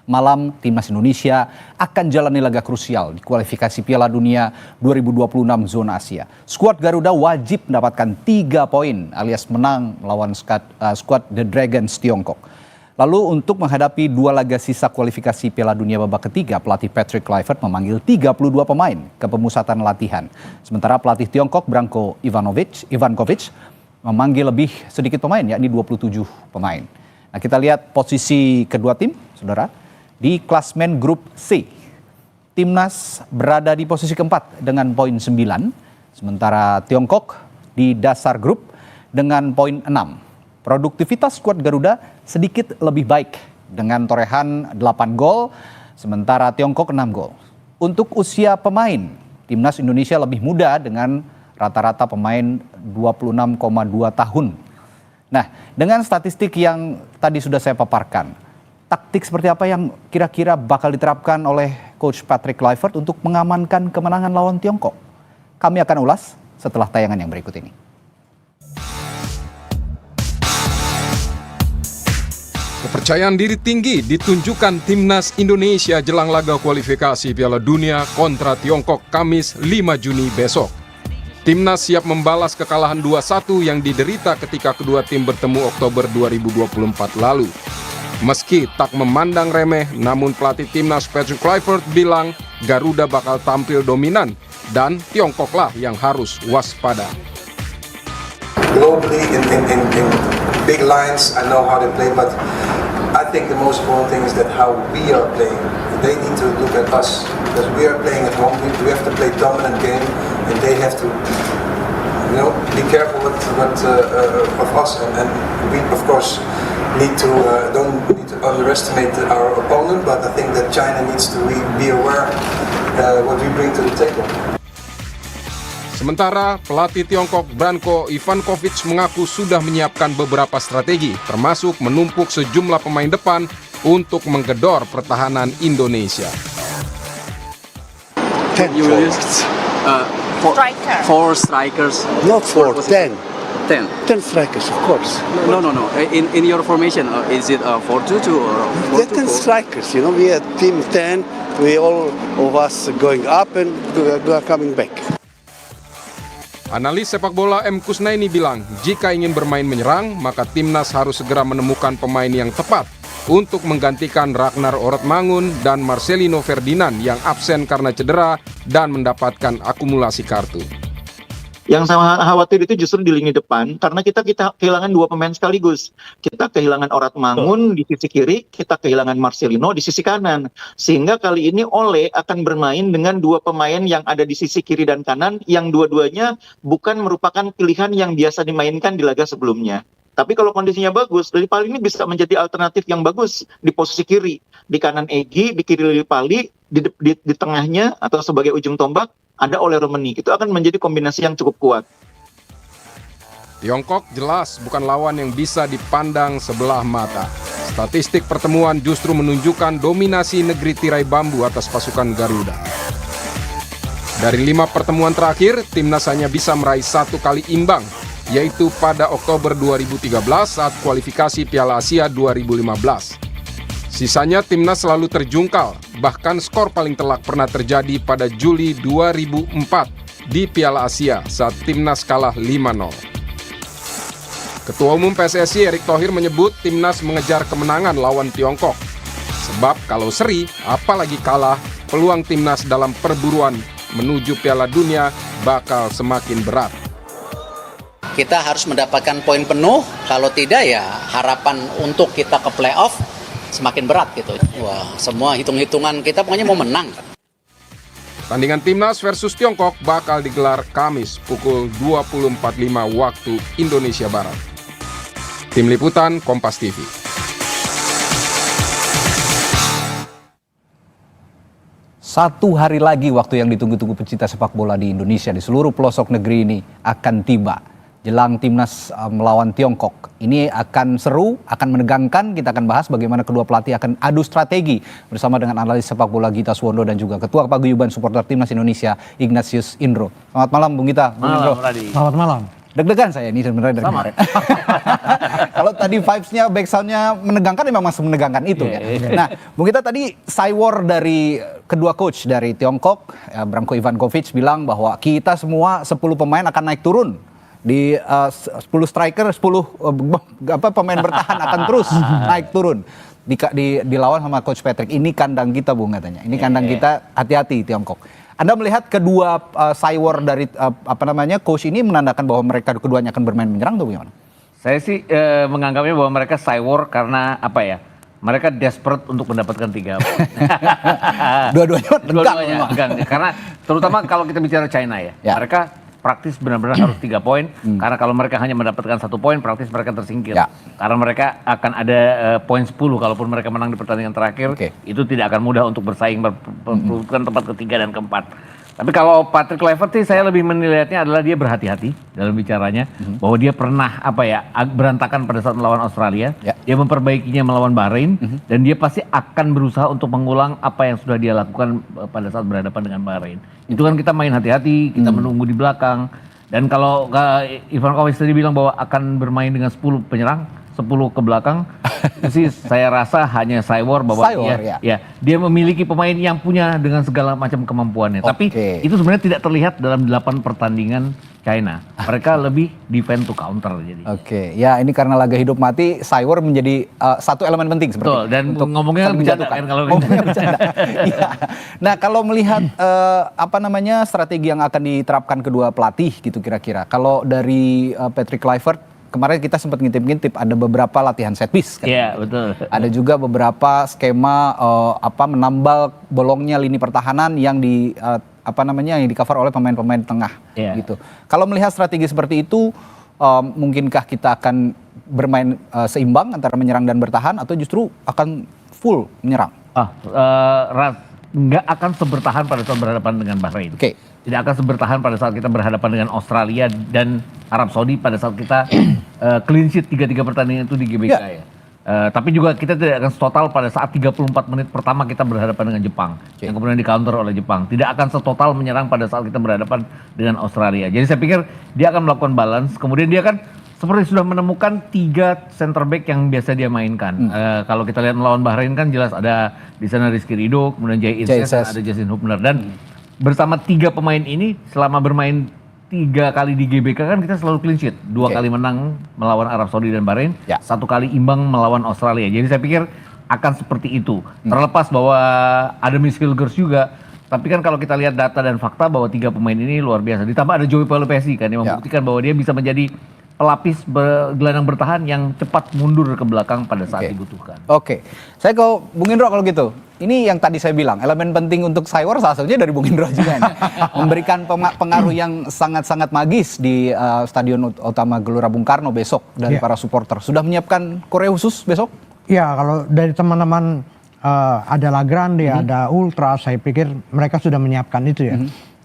malam timnas Indonesia akan jalani laga krusial di kualifikasi Piala Dunia 2026 zona Asia. Skuad Garuda wajib mendapatkan 3 poin alias menang melawan skuad The Dragons Tiongkok. Lalu untuk menghadapi 2 laga sisa kualifikasi Piala Dunia babak ketiga, pelatih Patrick Kluivert memanggil 32 pemain ke pemusatan latihan. Sementara pelatih Tiongkok Branko Ivankovic memanggil lebih sedikit pemain, yakni 27 pemain. Nah, kita lihat posisi kedua tim, saudara. Di klasmen grup C, timnas berada di posisi keempat dengan poin 9, sementara Tiongkok di dasar grup dengan poin 6. Produktivitas skuad Garuda sedikit lebih baik dengan torehan 8 gol, sementara Tiongkok 6 gol. Untuk usia pemain, timnas Indonesia lebih muda dengan rata-rata pemain 26,2 tahun. Nah, dengan statistik yang tadi sudah saya paparkan, taktik seperti apa yang kira-kira bakal diterapkan oleh Coach Patrick Kluivert untuk mengamankan kemenangan lawan Tiongkok? Kami akan ulas setelah tayangan yang berikut ini. Kepercayaan diri tinggi ditunjukkan timnas Indonesia jelang laga kualifikasi Piala Dunia kontra Tiongkok Kamis 5 Juni besok. Timnas siap membalas kekalahan 2-1 yang diderita ketika kedua tim bertemu Oktober 2024 lalu. Meski tak memandang remeh, namun pelatih timnas Patrick Kluivert bilang Garuda bakal tampil dominan dan Tiongkoklah yang harus waspada. Globally in big lines, I know how they play, but I think the most important thing is that how we are playing. They need to look at us because we are playing at home. We have to play dominant game, and they have to, be careful of us. And we, of course, don't need to underestimate our opponent. But I think that China needs to be aware what we bring to the table. Sementara pelatih Tiongkok Branko Ivankovic mengaku sudah menyiapkan beberapa strategi, termasuk menumpuk sejumlah pemain depan untuk menggedor pertahanan Indonesia. You will use four strikers. Not 4, 10. 10 strikers, of course. No. In your formation, is it 4-2-2 or 4-2-4? 10 strikers. We are team 10. We all of us going up and coming back. Analis sepak bola M. Kusnaini bilang, jika ingin bermain menyerang, maka timnas harus segera menemukan pemain yang tepat untuk menggantikan Ragnar Orotmangun dan Marcelino Ferdinand yang absen karena cedera dan mendapatkan akumulasi kartu. Yang saya khawatir itu justru di lini depan, karena kita kehilangan 2 pemain sekaligus. Kita kehilangan Orotmangun di sisi kiri, kita kehilangan Marcelino di sisi kanan. Sehingga kali ini Ole akan bermain dengan 2 pemain yang ada di sisi kiri dan kanan, yang dua-duanya bukan merupakan pilihan yang biasa dimainkan di laga sebelumnya. Tapi kalau kondisinya bagus, Lillipali ini bisa menjadi alternatif yang bagus di posisi kiri. Di kanan Egy, di kiri Lillipali, di tengahnya atau sebagai ujung tombak, ada Ole Romani. Itu akan menjadi kombinasi yang cukup kuat. Tiongkok jelas bukan lawan yang bisa dipandang sebelah mata. Statistik pertemuan justru menunjukkan dominasi negeri tirai bambu atas pasukan Garuda. Dari 5 pertemuan terakhir, timnas hanya bisa meraih 1 kali imbang, yaitu pada Oktober 2013 saat kualifikasi Piala Asia 2015. Sisanya timnas selalu terjungkal, bahkan skor paling telak pernah terjadi pada Juli 2004 di Piala Asia saat timnas kalah 5-0. Ketua Umum PSSI Erick Thohir menyebut timnas mengejar kemenangan lawan Tiongkok. Sebab kalau seri, apalagi kalah, peluang timnas dalam perburuan menuju Piala Dunia bakal semakin berat. Kita harus mendapatkan poin penuh, kalau tidak ya harapan untuk kita ke playoff semakin berat gitu. Wah, semua hitung-hitungan kita pokoknya mau menang. Tandingan timnas versus Tiongkok bakal digelar Kamis pukul 20.45 waktu Indonesia Barat. Tim Liputan Kompas TV. Satu hari lagi waktu yang ditunggu-tunggu pecinta sepak bola di Indonesia di seluruh pelosok negeri ini akan tiba. Jelang timnas melawan Tiongkok. Ini akan seru, akan menegangkan. Kita akan bahas bagaimana kedua pelatih akan adu strategi bersama dengan analis sepak bola Gita Suwondo dan juga Ketua Paguyuban Supporter Timnas Indonesia Ignatius Indro. Selamat malam Bung Gita. Malam, Radi. Selamat malam. Deg-degan saya ini sebenarnya dari kemarin. Kalau tadi vibes-nya, back sound-nya menegangkan, memang masih menegangkan itu ya. Nah, Bung Gita tadi cywar dari kedua coach dari Tiongkok, Branko Ivankovic bilang bahwa kita semua 10 pemain akan naik turun. Di 10 striker, 10 pemain bertahan akan terus naik turun. Dilawan sama Coach Patrick. Ini kandang kita, Bung, katanya. Ini kandang kita, hati-hati Tiongkok. Anda melihat kedua cywar dari coach ini menandakan bahwa mereka keduanya akan bermain menyerang atau bagaimana? Saya sih menganggapnya bahwa mereka cywar karena apa ya? Mereka desperate untuk mendapatkan 3 poin. Dua-duanya tegang. Karena terutama kalau kita bicara China ya. Mereka praktis benar-benar harus 3 poin. Karena kalau mereka hanya mendapatkan 1 poin, praktis mereka tersingkir. Karena mereka akan ada poin 10 kalaupun mereka menang di pertandingan terakhir. Itu tidak akan mudah untuk bersaing memperebutkan tempat ketiga dan keempat. Tapi kalau Patrick Kluivert sih saya lebih menilainya adalah dia berhati-hati dalam bicaranya. Bahwa dia pernah berantakan pada saat melawan Australia. Dia memperbaikinya melawan Bahrain. Dan dia pasti akan berusaha untuk mengulang apa yang sudah dia lakukan pada saat berhadapan dengan Bahrain. Itu kan kita main hati-hati, kita menunggu di belakang. Dan kalau Ivankovic tadi bilang bahwa akan bermain dengan 10 penyerang, 10 ke belakang, itu sih saya rasa hanya cywar bahwa dia memiliki pemain yang punya dengan segala macam kemampuannya. Tapi itu sebenarnya tidak terlihat dalam 8 pertandingan China. Mereka lebih defend to counter jadi. Ya ini karena laga hidup mati, cywar menjadi satu elemen penting seperti. Betul, dan ngomongnya bercanda kan kalau bercanda. Nah, kalau melihat strategi yang akan diterapkan kedua pelatih gitu kira-kira. Kalau dari Patrick Kluivert, kemarin kita sempat ngintip-ngintip ada beberapa latihan set piece kan. Iya, betul. Ada juga beberapa skema menambal bolongnya lini pertahanan yang yang di cover oleh pemain-pemain tengah gitu. Kalau melihat strategi seperti itu, mungkinkah kita akan bermain seimbang antara menyerang dan bertahan atau justru akan full menyerang? Nggak akan sebertahan pada saat berhadapan dengan Bahrain. Tidak akan sebertahan pada saat kita berhadapan dengan Australia dan Arab Saudi pada saat kita clean sheet 3 pertandingan itu di GBK ya. Tapi juga kita tidak akan total pada saat 34 menit pertama kita berhadapan dengan Jepang. Yang kemudian di counter oleh Jepang. Tidak akan setotal menyerang pada saat kita berhadapan dengan Australia. Jadi saya pikir dia akan melakukan balance. Kemudian dia kan seperti sudah menemukan 3 center back yang biasa dia mainkan. Kalau kita lihat melawan Bahrain kan jelas ada di sana Rizky Ridho, kemudian Jay Inces, ada Justin Hubner. Dan bersama 3 pemain ini selama bermain 3 kali di GBK kan kita selalu clean sheet. 2 kali menang melawan Arab Saudi dan Bahrain, 1 kali imbang melawan Australia. Jadi saya pikir akan seperti itu. Terlepas bahwa ada Miss Hilgers juga, tapi kan kalau kita lihat data dan fakta bahwa 3 pemain ini luar biasa. Ditambah ada Joey Pelopesi kan yang membuktikan bahwa dia bisa menjadi pelapis gelandang bertahan yang cepat mundur ke belakang pada saat dibutuhkan. Saya ke Bung Indro kalau gitu. Ini yang tadi saya bilang, elemen penting untuk cywar salah satunya dari Bung Indro juga nih. Memberikan pengaruh yang sangat-sangat magis di Stadion Utama Gelora Bung Karno besok dari para supporter. Sudah menyiapkan koreo khusus besok? Ya, kalau dari teman-teman ada La Grande, ada Ultra, saya pikir mereka sudah menyiapkan itu ya.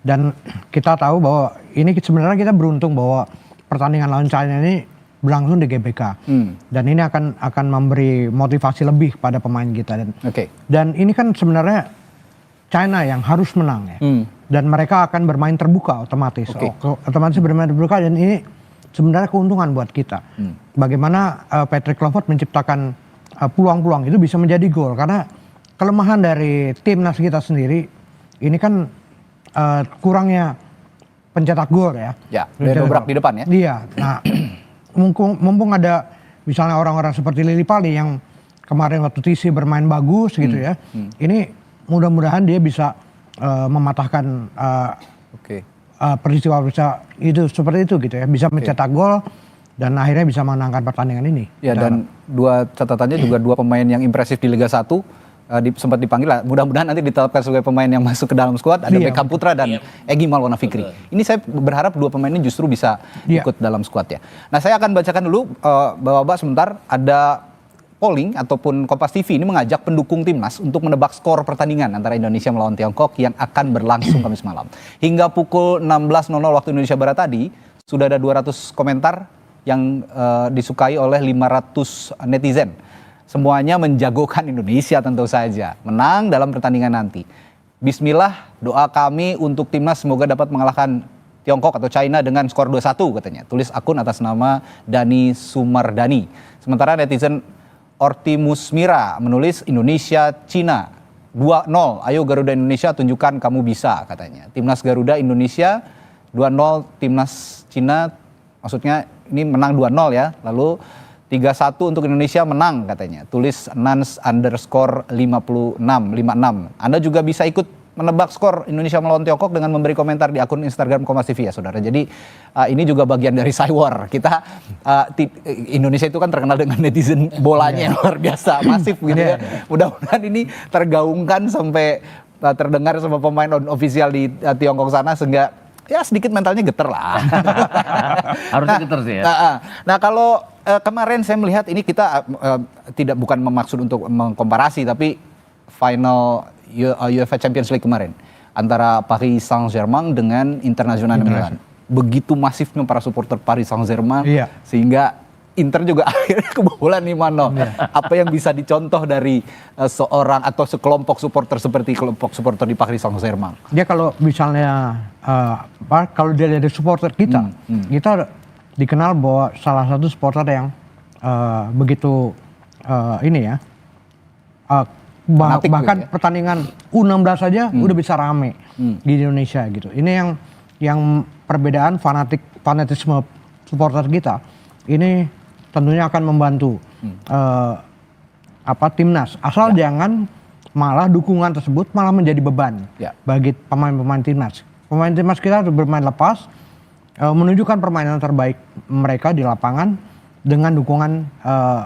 Dan kita tahu bahwa ini sebenarnya kita beruntung bahwa pertandingan lawan China ini berlangsung di GBK. Dan ini akan memberi motivasi lebih pada pemain kita. Dan ini kan sebenarnya China yang harus menang ya. Dan mereka akan bermain terbuka otomatis. Otomatis bermain terbuka dan ini sebenarnya keuntungan buat kita. Bagaimana Patrick Kluivert menciptakan peluang-peluang itu bisa menjadi gol. Karena kelemahan dari timnas kita sendiri ini kan kurangnya pencetak gol ya. Dobrak di depan ya. Iya. Nah, mumpung ada misalnya orang-orang seperti Lily Pali yang kemarin waktu TC bermain bagus gitu ya. Ini mudah-mudahan dia bisa mematahkan peristiwa itu seperti itu gitu ya. Bisa mencetak gol dan akhirnya bisa menangkan pertandingan ini. Ya, dan 2 catatannya juga 2 pemain yang impresif di Liga 1 sempat dipanggil lah. Mudah-mudahan nanti ditetapkan sebagai pemain yang masuk ke dalam skuad. Ada Beckham Putra dan Egy Maulana Fikri. Ini saya berharap 2 pemain ini justru bisa ikut dalam skuad ya. Nah, saya akan bacakan dulu Bapak-bapak sebentar. Ada polling ataupun Kompas TV ini mengajak pendukung timnas untuk menebak skor pertandingan antara Indonesia melawan Tiongkok yang akan berlangsung Kamis malam. Hingga pukul 16.00 waktu Indonesia Barat tadi sudah ada 200 komentar yang disukai oleh 500 netizen. Semuanya menjagokan Indonesia tentu saja menang dalam pertandingan nanti. Bismillah, doa kami untuk timnas semoga dapat mengalahkan Tiongkok atau China dengan skor 2-1 katanya. Tulis akun atas nama Dani Sumardani. Sementara netizen Ortimus Mira menulis Indonesia Cina 2-0. Ayo Garuda Indonesia tunjukkan kamu bisa katanya. Timnas Garuda Indonesia 2-0, Timnas Cina maksudnya ini menang 2-0 ya. Lalu 3-1 untuk Indonesia menang katanya. Tulis Nans_56. Anda juga bisa ikut menebak skor Indonesia melawan Tiongkok dengan memberi komentar di akun Instagram Kompas TV ya saudara. Jadi ini juga bagian dari Cywar. Kita Indonesia itu kan terkenal dengan netizen bolanya yang luar biasa, masif gitu ya. Mudah-mudahan ini tergaungkan sampai terdengar sama pemain ofisial di Tiongkok sana sehingga ya sedikit mentalnya geter lah. Harusnya geter sih ya. Nah kalau kemarin saya melihat ini kita bukan memaksud untuk mengkomparasi tapi final UEFA Champions League kemarin antara Paris Saint-Germain dengan Internazionale Milan. Begitu masifnya para supporter Paris Saint-Germain sehingga Inter juga akhirnya kebobolan nih Mano. Apa yang bisa dicontoh dari seorang atau sekelompok supporter seperti kelompok supporter di Paris Saint-Germain? Dia kalau misalnya kalau dia dari supporter kita, kita dikenal bahwa salah satu supporter yang begitu ini ya. Bahkan pertandingan U16 saja udah bisa rame di Indonesia gitu. Ini yang perbedaan fanatisme supporter kita. Ini tentunya akan membantu timnas. Asal jangan malah dukungan tersebut malah menjadi beban bagi pemain-pemain timnas. Pemain timnas kita harus bermain lepas, menunjukkan permainan terbaik mereka di lapangan dengan dukungan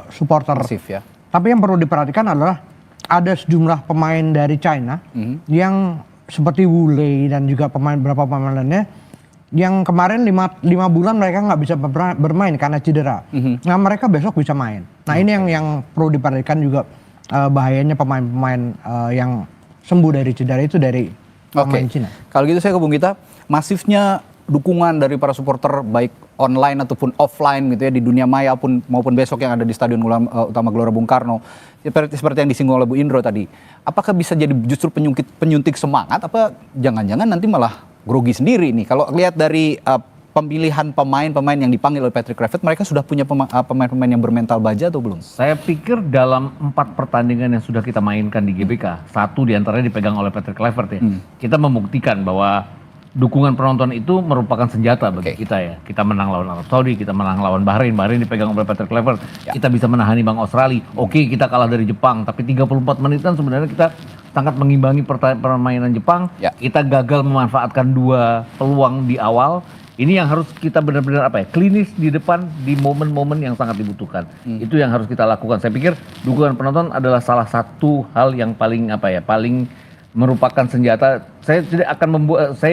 supporter. Masif, ya. Tapi yang perlu diperhatikan adalah ada sejumlah pemain dari China yang seperti Wu Lei dan juga beberapa pemain lainnya yang kemarin 5 bulan mereka nggak bisa bermain karena cedera. Nah mereka besok bisa main. Nah ini yang perlu diperhatikan juga bahayanya pemain-pemain yang sembuh dari cedera itu dari pemain Cina. Kalau gitu saya ke Bung Gita, masifnya dukungan dari para supporter baik online ataupun offline gitu ya di dunia maya maupun besok yang ada di Stadion Utama Gelora Bung Karno seperti yang disinggung oleh Bu Indro tadi, apakah bisa jadi justru penyuntik semangat apa jangan-jangan nanti malah grogi sendiri nih? Kalau lihat dari pemilihan pemain yang dipanggil oleh Patrick Kluivert, mereka sudah punya pemain-pemain yang bermental baja atau belum? Saya pikir dalam 4 pertandingan yang sudah kita mainkan di GBK, 1 diantaranya dipegang oleh Patrick Kluivert ya. Kita membuktikan bahwa dukungan penonton itu merupakan senjata bagi kita ya. Kita menang lawan Arab Saudi, kita menang lawan Bahrain dipegang oleh Patrick Kluivert. Kita bisa menahani Bang Australia. Oke, kita kalah dari Jepang, tapi 34 menit kan sebenarnya kita sangat mengimbangi permainan Jepang. Kita gagal memanfaatkan 2 peluang di awal. Ini yang harus kita benar-benar klinis di depan di momen-momen yang sangat dibutuhkan. Itu yang harus kita lakukan. Saya pikir dukungan penonton adalah salah satu hal yang paling paling merupakan senjata. Saya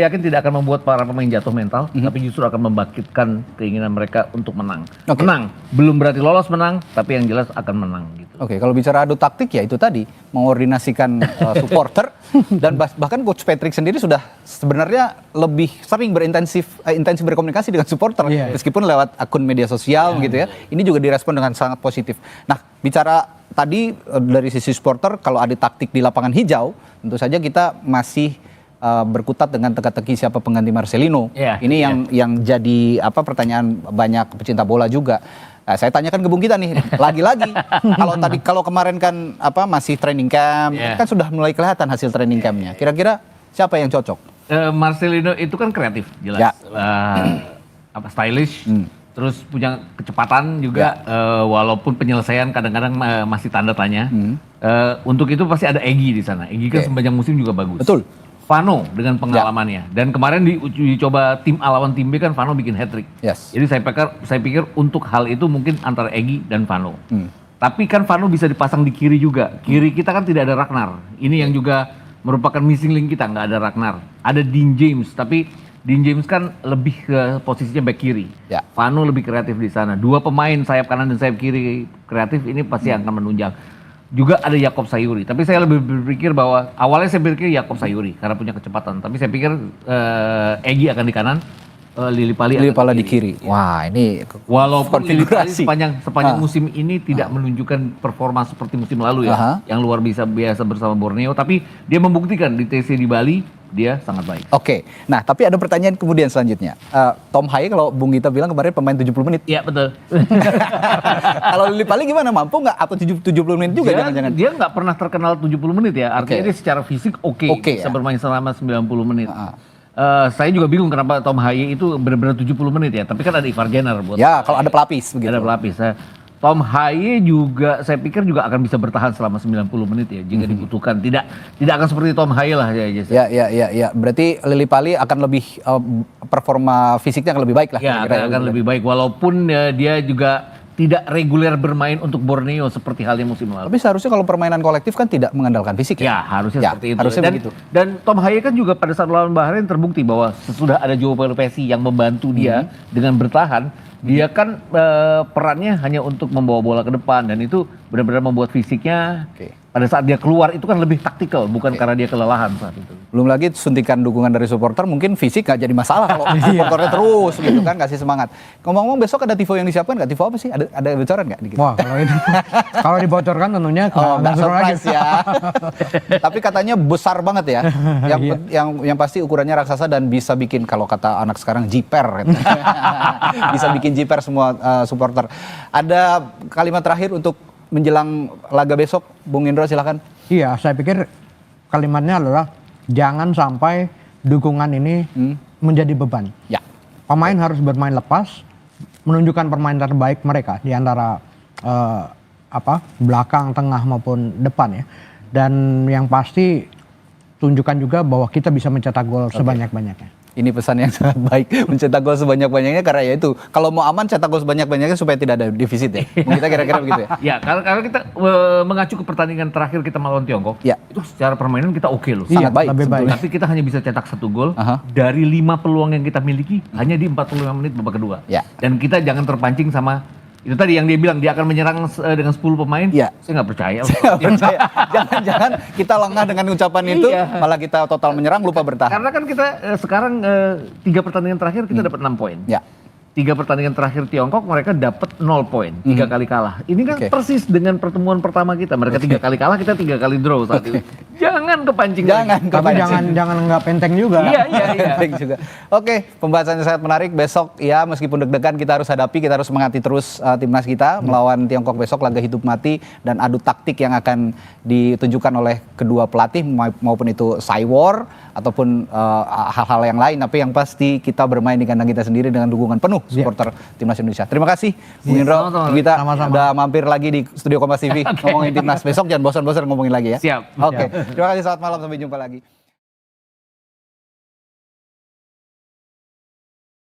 yakin tidak akan membuat para pemain jatuh mental, tapi justru akan membangkitkan keinginan mereka untuk menang. Menang, belum berarti lolos menang, tapi yang jelas akan menang gitu. Oke, kalau bicara adu taktik ya itu tadi, mengordinasikan supporter dan bahkan Coach Patrick sendiri sudah sebenarnya lebih sering intensif berkomunikasi dengan supporter meskipun lewat akun media sosial gitu ya. Ini juga direspon dengan sangat positif. Nah, bicara tadi dari sisi supporter, kalau ada taktik di lapangan hijau, tentu saja kita masih berkutat dengan teka-teki siapa pengganti Marcelino. Ini yang jadi pertanyaan banyak pecinta bola juga. Nah, saya tanyakan ke Bung Gita nih, lagi-lagi kalau kemarin kan masih training camp, kan sudah mulai kelihatan hasil training campnya. Kira-kira siapa yang cocok? Marcelino itu kan kreatif, jelas. Stylish. Terus punya kecepatan juga, walaupun penyelesaian kadang-kadang masih tanda tanya. Untuk itu pasti ada Egy di sana. Egy kan sepanjang musim juga bagus. Betul. Vano dengan pengalamannya. Dan kemarin dicoba tim A lawan tim B kan Vano bikin hat-trick. Jadi saya pikir untuk hal itu mungkin antara Egy dan Vano. Tapi kan Vano bisa dipasang di kiri juga. Kiri kita kan tidak ada Ragnar. Ini yang juga merupakan missing link kita, nggak ada Ragnar. Ada Dean James, tapi Dean James kan lebih ke posisinya back kiri. Vano lebih kreatif di sana. 2 pemain sayap kanan dan sayap kiri kreatif ini pasti akan menunjang. Juga ada Yakob Sayuri, tapi saya lebih berpikir bahwa awalnya saya berpikir Yakob Sayuri karena punya kecepatan. Tapi saya pikir Egy akan di kanan, Lili Pali di kiri. Wah, ini walaupun Lili Pali sepanjang musim ini tidak menunjukkan performa seperti musim lalu ya, yang luar biasa bersama Borneo, tapi dia membuktikan di TC di Bali dia sangat baik. Oke, nah tapi ada pertanyaan kemudian selanjutnya. Tom Haye kalau Bung Gita bilang kemarin pemain 70 menit. Iya betul. Kalau Lili Pali gimana, mampu nggak atau 70 menit juga jangan-jangan? Dia nggak pernah terkenal 70 menit ya, artinya dia secara fisik oke, bisa bermain selama 90 menit. Saya juga bingung kenapa Tom Haye itu benar-benar 70 menit ya, tapi kan ada Ivar Jenner buat. Ya, kalau ada pelapis begitu. Ada pelapis. Tom Haye juga saya pikir juga akan bisa bertahan selama 90 menit ya jika dibutuhkan. Tidak akan seperti Tom Haye lah ya. Ya. Berarti Lili Pali akan lebih performa fisiknya akan lebih baik lah. Ya, akan lebih baik walaupun dia juga tidak reguler bermain untuk Borneo seperti halnya musim lalu. Tapi seharusnya kalau permainan kolektif kan tidak mengandalkan fisik ya. Harusnya seperti itu. Harusnya begitu. Dan Tom Haye kan juga pada saat lawan Bahrain terbukti bahwa sesudah ada Joao Pelopessi yang membantu dia dengan bertahan, dia kan perannya hanya untuk membawa bola ke depan dan itu benar-benar membuat fisiknya pada saat dia keluar itu kan lebih taktikal, bukan karena dia kelelahan saat itu. Belum lagi suntikan dukungan dari supporter, mungkin fisik nggak jadi masalah kalau supporternya terus gitu kan, kasih semangat. Ngomong-ngomong besok ada tifo yang disiapkan nggak? Tifo apa sih? Ada bocoran nggak? Wah kalau itu kalau dibocorkan tentunya nggak surprise ya. Tapi katanya besar banget ya. Yang pasti ukurannya raksasa dan bisa bikin, kalau kata anak sekarang, jiper. Gitu. Bisa bikin jiper semua supporter. Ada kalimat terakhir untuk menjelang laga besok, Bung Indro silakan. Iya, saya pikir kalimatnya adalah jangan sampai dukungan ini menjadi beban. Ya. Pemain harus bermain lepas, menunjukkan permainan terbaik mereka di antara belakang, tengah maupun depan ya. Dan yang pasti tunjukkan juga bahwa kita bisa mencetak gol sebanyak-banyaknya. Ini pesan yang sangat baik, mencetak gol sebanyak-banyaknya karena ya itu, kalau mau aman cetak gol sebanyak-banyaknya supaya tidak ada defisit ya. Kita kira-kira begitu ya. Ya, karena kita mengacu ke pertandingan terakhir kita melawan Tiongkok, itu secara permainan kita oke loh. Sangat baik. Lebih baik. Tapi kita hanya bisa cetak 1 gol dari 5 peluang yang kita miliki hanya di 45 menit babak kedua. Ya. Dan kita jangan terpancing sama itu tadi yang dia bilang dia akan menyerang dengan 10 pemain. Saya nggak percaya. Jangan-jangan kita lengah dengan ucapan itu, malah kita total menyerang lupa bertahan. Karena kan kita sekarang 3 pertandingan terakhir kita dapat 6 poin. 3 pertandingan terakhir Tiongkok mereka dapat 0 poin, 3 kali kalah. Ini kan persis dengan pertemuan pertama kita. Mereka 3 kali kalah, kita 3 kali draw saat itu. Jangan kepancing. Tapi jangan nggak penteng juga. Iya. Penteng juga. Oke, pembahasannya sangat menarik. Besok ya meskipun deg-degan kita harus hadapi, kita harus mengganti terus timnas kita melawan Tiongkok besok, laga hidup mati dan adu taktik yang akan ditunjukkan oleh kedua pelatih maupun itu Cywar ataupun hal-hal yang lain. Tapi yang pasti kita bermain di kandang kita sendiri dengan dukungan penuh supporter timnas Indonesia. Terima kasih Bung Indro, kita udah mampir lagi di studio Kompas TV ngomongin timnas. Besok jangan bosan-bosan ngomongin lagi ya. Siap. Oke, terima kasih, selamat malam, sampai jumpa lagi.